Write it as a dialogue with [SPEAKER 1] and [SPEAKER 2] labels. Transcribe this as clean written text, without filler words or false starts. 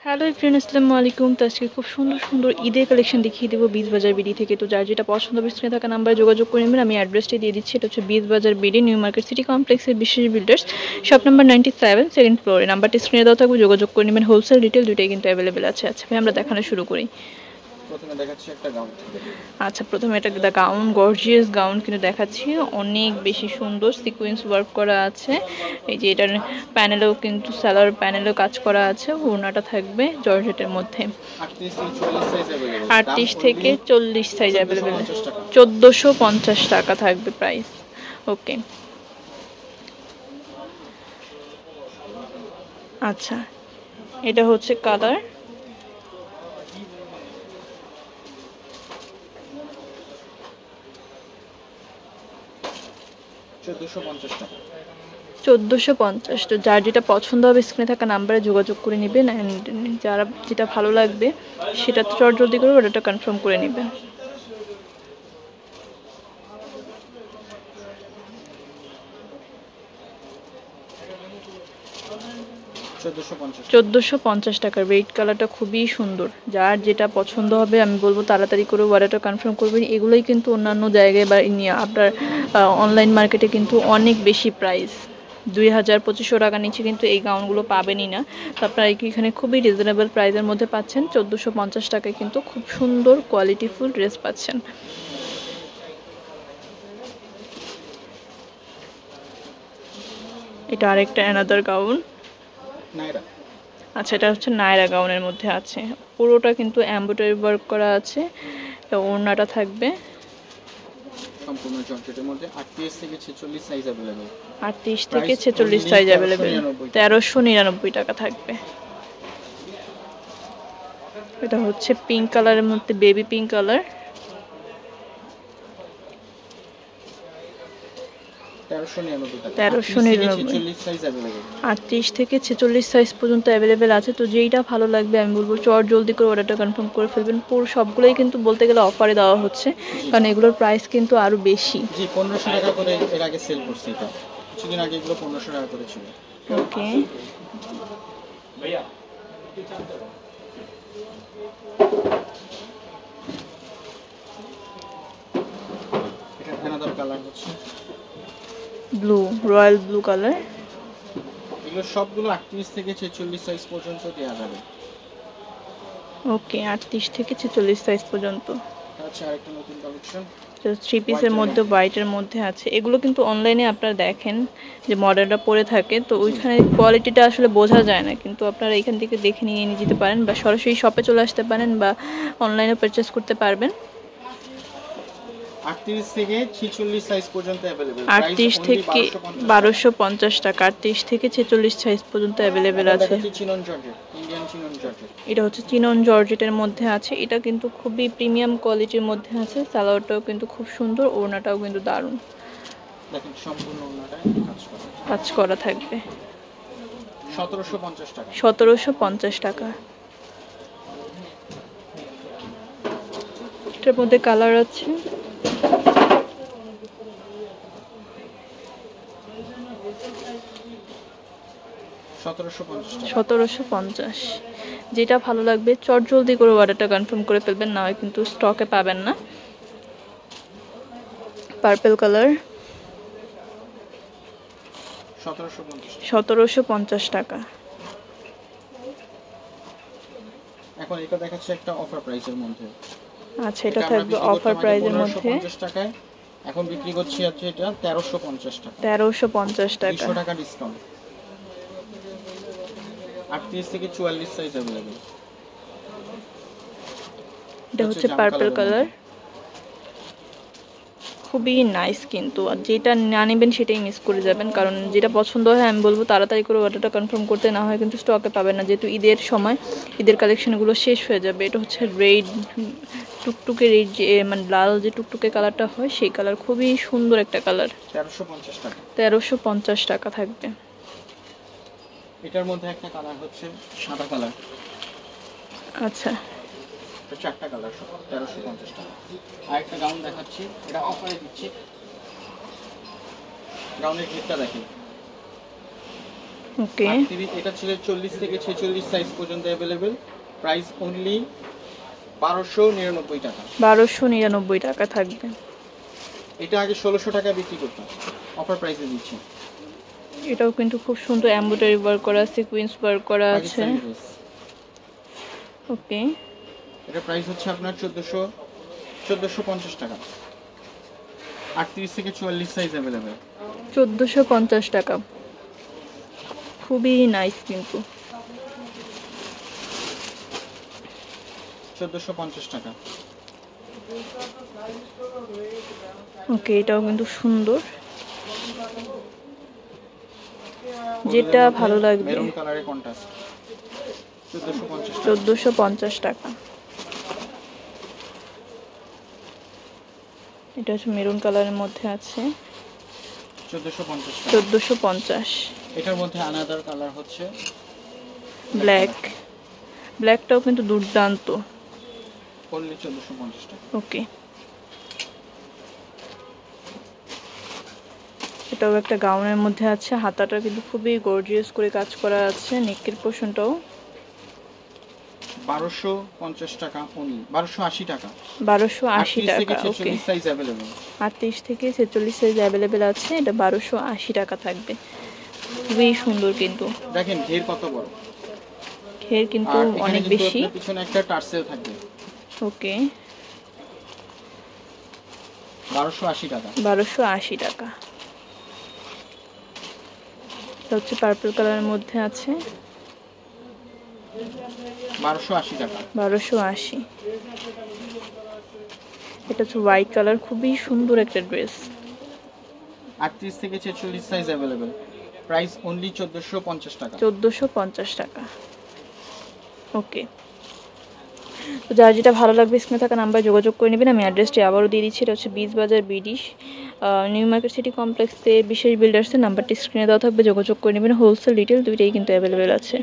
[SPEAKER 1] Hello everyone, আসসালামু আলাইকুম। তো আজকে খুব সুন্দর সুন্দর ঈদের কালেকশন দেখিয়ে দেবো বীজ বাজার বিডি থেকে। তো যার যেটা পছন্দ হবে স্ক্রিনে থাকা নাম্বারে যোগাযোগ করে নেবেন। আমি অ্যাড্রেসটি দিয়ে দিচ্ছি। এটা হচ্ছে বীজ বাজার বিডি, নিউ মার্কেট সিটি কমপ্লেক্সের বিশেষ বিল্ডার্স, শপ নাম্বার 97, সেকেন্ড ফ্লোরে। নাম্বারটি স্ক্রিনে দেওয়া থাকবে, যোগাযোগ করে নেবেন। হোলসেল রিটেল দুটোই কিন্তু অ্যাভেলেবেল আছে। আচ্ছা ভাই, আমরা দেখানো শুরু করি। আচ্ছা, প্রথমে একটা গাউন, গর্জিয়াস গাউন কিন্তু দেখাচ্ছি। অনেক বেশি সুন্দর সিকোয়েন্স ওয়ার্ক করা আছে। এই যে এটার প্যানেলেও কিন্তু সালোয়ার প্যানেলেও কাজ করা আছে। ওড়নাটা থাকবে জর্জেটের মধ্যে। 38 থেকে 40 সাইজ অ্যাভেলেবেল। 1450 টাকা থাকবে প্রাইস। ওকে, আচ্ছা এটা হচ্ছে কালার। $1450। তো যার যেটা পছন্দ হবে স্ক্রিনে থাকা নাম্বারে যোগাযোগ করে নেবেন। অ্যান্ড যারা যেটা ভালো লাগবে সেটা চট জলদি করে অর্ডারটা কনফার্ম করে নেবেন। $1450 টাকার রেড কালারটা খুবই সুন্দর। যার যেটা পছন্দ হবে আমি বলবো তাড়াতাড়ি করে অর্ডারটা কনফার্ম করবেন। এগুলোই কিন্তু অন্যান্য জায়গায় বা আপনার অনলাইন মার্কেটে কিন্তু অনেক বেশি প্রাইস। 2000-2500 টাকা নিচে কিন্তু এই গাউনগুলো পাবেনই না। তো আপনারা এখানে খুবই রিজনেবল প্রাইসের মধ্যে পাচ্ছেন। 1450 টাকায় কিন্তু খুব সুন্দর কোয়ালিটিফুল ড্রেস পাচ্ছেন। এটা আরেকটা অ্যানাদার গাউন। আচ্ছা, এটা হচ্ছে নায়রা গাউনের মধ্যে আছে। পুরোটা কিন্তু এমব্রয়ডারি ওয়ার্ক করা আছে। ওড়নাটা থাকবে
[SPEAKER 2] সম্পূর্ণ জর্জেটের মধ্যে। 38 থেকে 46 সাইজ अवेलेबल।
[SPEAKER 1] 38 থেকে 46 সাইজ अवेलेबल। 1399 টাকা থাকবে। এটা হচ্ছে পিঙ্ক কালারের মধ্যে, baby pink colour. 1399
[SPEAKER 2] size available.
[SPEAKER 1] 38 থেকে 46 সাইজ পর্যন্ত अवेलेबल আছে। তো যেইটা ভালো লাগবে আমি বলবো চট জলদি করে অর্ডারটা কনফার্ম করে ফেলবেন। পুরো সবগুলোই কিন্তু বলতে গেলে অফারে দেওয়া হচ্ছে, কারণ এগুলোর প্রাইস কিন্তু আরো বেশি।
[SPEAKER 2] জি, 1500 টাকা করে এর আগে সেল করছি। এটা কিছুদিন আগে এগুলো 1500 টাকা করে ছিল।
[SPEAKER 1] ওকে, ভাইয়া
[SPEAKER 2] এটা অ্যানাদার কালার হচ্ছে
[SPEAKER 1] ব্লু, রয়্যাল ব্লু কালার।
[SPEAKER 2] এগুলো সবগুলো 38 থেকে 46 সাইজ পর্যন্ত দেয়া যাবে।
[SPEAKER 1] ওকে, 38 থেকে 46 সাইজ পর্যন্ত।
[SPEAKER 2] আচ্ছা, আরেকটা নতুন কালেকশন,
[SPEAKER 1] তো থ্রি পিসের মধ্যে হোয়াইটের মধ্যে আছে। এগুলো কিন্তু অনলাইনে আপনারা দেখেন যে মডেলটা পরে থাকে, তো ওইখানে কোয়ালিটিটা আসলে বোঝা যায় না, কিন্তু আপনারা এখান থেকে দেখে নিয়ে যেতে পারেন বা সরাসরি শপে চলে আসতে পারেন বা অনলাইনে পারচেস করতে পারবেন।
[SPEAKER 2] 38 থেকে 46 সাইজ পর্যন্ত अवेलेबल।
[SPEAKER 1] 38 থেকে 1250 টাকা। 38 থেকে 46 সাইজ পর্যন্ত अवेलेबल আছে।
[SPEAKER 2] Chinon georgette, Indian chinon georgette.
[SPEAKER 1] এটা হচ্ছে চিনন জর্জেটের মধ্যে আছে। এটা কিন্তু খুবই প্রিমিয়াম কোয়ালিটির মধ্যে আছে। সালোয়ারটাও কিন্তু খুব সুন্দর, ওড়নাটাও কিন্তু দারুণ।
[SPEAKER 2] দেখেন সম্পূর্ণ ওড়নাটায়
[SPEAKER 1] কাজ করা থাকবে।
[SPEAKER 2] 1750 টাকা।
[SPEAKER 1] 1750 টাকা। এটার মধ্যে কালার আছে। $1750। যেটা ভালো লাগবে চট জলদি করে অর্ডারটা কনফার্ম করে ফেলবেন, না হয় কিন্তু স্টকে পাবেন না। পার্পল কালার, 1750 টাকা।
[SPEAKER 2] এখন এটা দেখাচ্ছে একটা অফার প্রাইসের মধ্যে।
[SPEAKER 1] আচ্ছা, এটা থাকবে অফার প্রাইসের মধ্যে।
[SPEAKER 2] 1550 টাকায় এখন বিক্রি করছি আছে এটা 1350 টাকা।
[SPEAKER 1] 1350 টাকা।
[SPEAKER 2] 200 টাকা ডিসকাউন্ট। 38 থেকে 44 সাইজ अवेलेबल।
[SPEAKER 1] এটা হচ্ছে পার্পল কালার, খুবই নাইস। কিন্তু আর যেটা না নেবেন সেটাই মিস করে যাবেন, কারণ যেটা পছন্দ হয় আমি বলবো তাড়াতাড়ি করে অর্ডারটা কনফার্ম করতে, না হয় কিন্তু স্টকে পাবেন না, যেহেতু ঈদের সময় ঈদের কালেকশনগুলো শেষ হয়ে যাবে। এটা হচ্ছে রেড টুকটুকে, রেড যে মানে লাল যে টুকটুকে কালারটা হয় সেই কালার, খুবই সুন্দর একটা কালার।
[SPEAKER 2] 1350 টাকা।
[SPEAKER 1] 1350 টাকা থাকবে।
[SPEAKER 2] এটার মধ্যে একটা কালার হচ্ছে সাদা কালার।
[SPEAKER 1] আচ্ছা,
[SPEAKER 2] চারটা কালার, 1350 টাকা। আরেকটা গাউন দেখাচ্ছি, এটা অফারে দিচ্ছি। গাউনের ঘেরটা দেখেন,
[SPEAKER 1] ওকে,
[SPEAKER 2] এটা ছিল 40 থেকে 46 সাইজ পর্যন্ত अवेलेबल। প্রাইস অনলি 1299 টাকা।
[SPEAKER 1] 1299 টাকা থাকবে।
[SPEAKER 2] এটা আগে 1600 টাকা বিক্রি করতাম, অফার প্রাইসে দিচ্ছি।
[SPEAKER 1] এটাও কিন্তু খুব সুন্দর এমব্রয়ডারি ওয়ার্ক করা আছে, সিকোয়েন্স ওয়ার্ক করা আছে। ওকে,
[SPEAKER 2] এটা প্রাইস হচ্ছে আপনার 1450 টাকা। 38 থেকে 44 সাইজ अवेलेबल।
[SPEAKER 1] 1450 টাকা, খুবই নাইস কিন্তু।
[SPEAKER 2] 1450 টাকা।
[SPEAKER 1] ওকে, এটাও কিন্তু সুন্দর, যেটা ভালো লাগবে।
[SPEAKER 2] মেরুন কালারে কন্ট্রাস্ট, 1450 টাকা।
[SPEAKER 1] 1450 টাকা। এটা হচ্ছে মেরুন কালারের মধ্যে আছে,
[SPEAKER 2] 1450 টাকা।
[SPEAKER 1] 1450।
[SPEAKER 2] এটার মধ্যে আনাদার কালার হচ্ছে
[SPEAKER 1] ব্ল্যাক, ব্ল্যাকটাও কিন্তু দুর্দান্ত।
[SPEAKER 2] অনলি 1450 টাকা।
[SPEAKER 1] ওকে, এটাও একটা গাউনের মধ্যে আছে, হাতাটা কিন্তু খুবই গর্জিয়াস করে কাজ করা আছে, নেকের পোর্শনটাও।
[SPEAKER 2] 1250 টাকা অনলি, 1280 টাকা।
[SPEAKER 1] 1280 টাকা। ওকে,
[SPEAKER 2] 46 সাইজ अवेलेबल।
[SPEAKER 1] 38 থেকে 46 সাইজ अवेलेबल আছে। এটা 1280 টাকা থাকবে। খুবই সুন্দর কিন্তু,
[SPEAKER 2] দেখেন ঘের কত বড়,
[SPEAKER 1] ঘের কিন্তু অনেক বেশি।
[SPEAKER 2] পিছনে একটা টার্সেল থাকবে।
[SPEAKER 1] ওকে,
[SPEAKER 2] 1280 টাকা।
[SPEAKER 1] 1280 টাকা। এটা হচ্ছে পার্পল কালারের মধ্যে আছে,
[SPEAKER 2] 1280 টাকা।
[SPEAKER 1] 1280। এটা হচ্ছে হোয়াইট কালার, খুবই সুন্দর একটা ড্রেস।
[SPEAKER 2] 38 থেকে 46 সাইজ अवेलेबल। প্রাইস অনলি 1450 টাকা।
[SPEAKER 1] 1450 টাকা। ওকে, তো যার যেটা ভালো লাগবে স্ক্রিনে থাকা নাম্বারে যোগাযোগ করে নেবেন। আমি অ্যাড্রেসটি আবারও দিয়ে দিচ্ছি, এটা হচ্ছে বিচ বাজার বিডিশ নিউ মার্কেট সিটি কমপ্লেক্সে বিশেষ বিল্ডার্সের নাম্বারটি স্ক্রিনে দেওয়া থাকবে, যোগাযোগ করে নেবেন। হোলসেল রিটেল দুইটাই কিন্তু অ্যাভেলেবেল আছে।